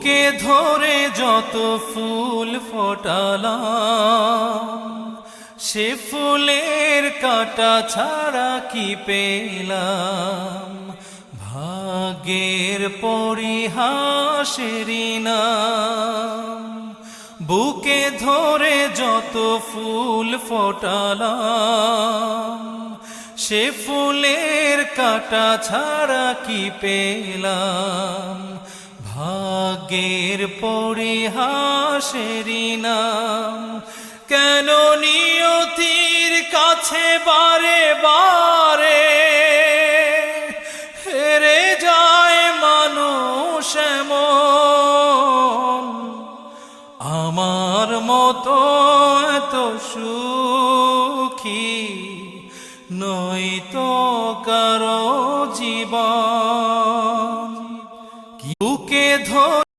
বুকে ধরে যত ফুল ফোটালাম, সে ফুলের কাঁটা ছাড়া কি পেলাম? ভাগ্যের পরিহাসেরই নাম। বুকে ধরে যত ফুল ফোটালাম, সে ফুলের কাঁটা ছাড়া কি পেলাম? ভাগ্যের পরিহাসেরই নাম। কেন নিয়তির কাছে বারে বারে হেরে যায় মানুষ এমন? আমার মতো এত সুখী নয়তো কারো জীবন। বুকে ধরে